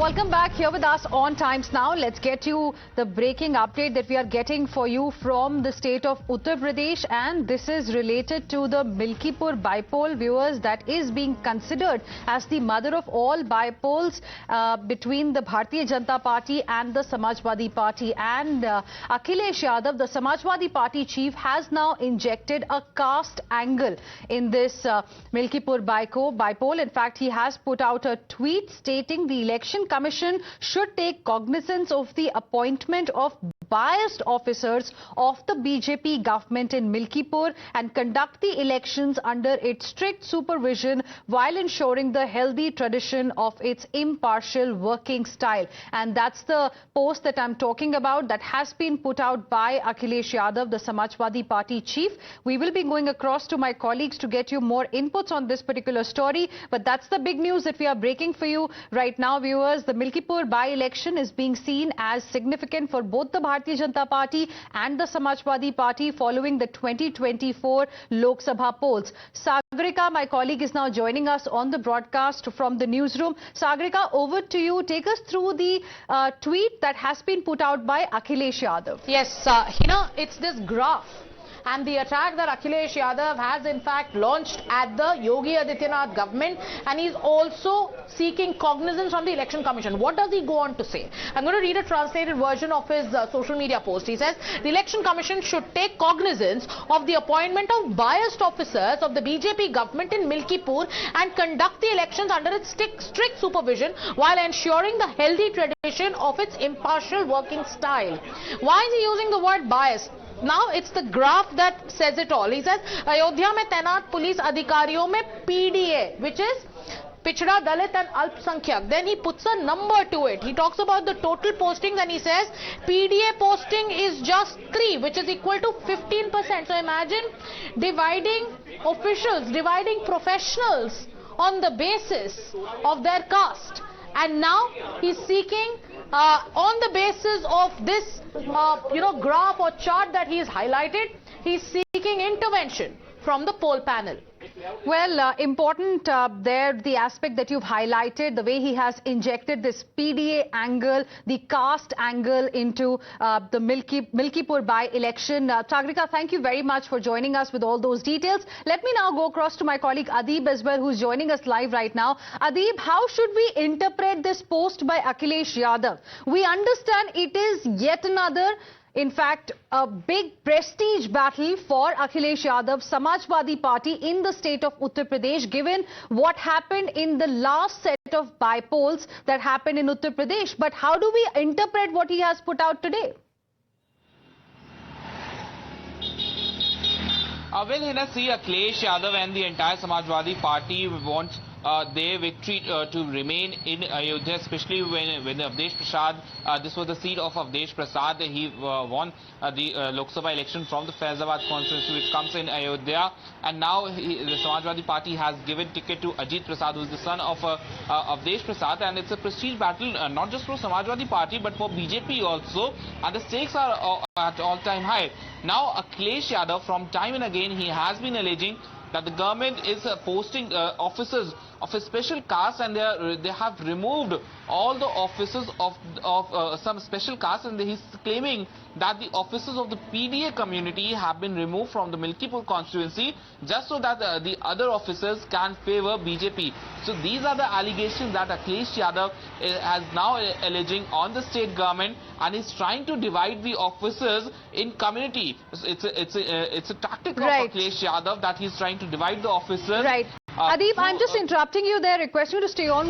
welcome back here with us on Times Now. Let's get you the breaking update that we are getting for you from the state of Uttar Pradesh, and this is related to the Milkipur bypoll, viewers, that is being considered as the mother of all bypolls between the Bharatiya Janata Party and the Samajwadi Party. And Akhilesh Yadav, the Samajwadi Party chief, has now injected a caste angle in this Milkipur bypoll. In fact, he has put out a tweet stating the Election Commission should take cognizance of the appointment of biased officers of the BJP government in Milkipur and conduct the elections under its strict supervision while ensuring the healthy tradition of its impartial working style. And that's the post that I'm talking about that has been put out by Akhilesh Yadav, the Samajwadi Party chief. We will be going across to my colleagues to get you more inputs on this particular story, but that's the big news that we are breaking for you right now, viewers. The Milkipur by-election is being seen as significant for both the Bharatiya Janata Party and the Samajwadi Party following the 2024 Lok Sabha polls. Sagarika, my colleague, is now joining us on the broadcast from the newsroom. Sagarika, over to you. Take us through the tweet that has been put out by Akhilesh Yadav. Yes, it's this graph and the attack that Akhilesh Yadav has in fact launched at the Yogi Adityanath government, and he's also seeking cognizance from the Election Commission. What does he go on to say? I'm going to read a translated version of his social media post. He says, the Election Commission should take cognizance of the appointment of biased officers of the BJP government in Milkipur and conduct the elections under its strict supervision while ensuring the healthy tradition of its impartial working style. Why is he using the word bias? Now it's the graph that says it all. He says, Ayodhya mein tainat police adhikariyon mein PDA, which is Pichda, Dalit and Alpsankyak. Then he puts a number to it. He talks about the total postings and he says PDA posting is just 3, which is equal to 15%. So imagine dividing officials, dividing professionals on the basis of their caste. And now he's seeking on the basis of this graph or chart that he's highlighted, he's seeking intervention from the poll panel. Well, important there, the aspect that you've highlighted, the way he has injected this PDA angle, the caste angle into the Milkipur by-election. Sagarika, thank you very much for joining us with all those details. Let me now go across to my colleague Adib as well, who's joining us live right now. Adib, how should we interpret this post by Akhilesh Yadav? We understand it is yet another, in fact, a big prestige battle for Akhilesh Yadav's Samajwadi Party in the state of Uttar Pradesh, given what happened in the last set of bypolls that happened in Uttar Pradesh. But how do we interpret what he has put out today? Well, Hina, see, Akhilesh Yadav and the entire Samajwadi Party wants their victory to remain in Ayodhya, especially when Avdesh Prasad, this was the seat of Avdesh Prasad. He won the Lok Sabha election from the Faizabad constituency, which comes in Ayodhya. And now the Samajwadi Party has given ticket to Ajit Prasad, who is the son of Avdesh Prasad. And it's a prestige battle, not just for Samajwadi Party, but for BJP also. And the stakes are at all-time high. Now, Akhilesh Yadav, from time and again, he has been alleging that the government is posting officers of a special caste, and they have removed all the officers of some special caste, and he's claiming that the officers of the PDA community have been removed from the Milkipur constituency just so that the other officers can favor BJP. So these are the allegations that Akhilesh Yadav has now alleging on the state government, and is trying to divide the officers in community. It's a tactic of Akhilesh Yadav that he's trying to divide the officers. Right. Adib, I'm just interrupting you there, requesting you to stay on.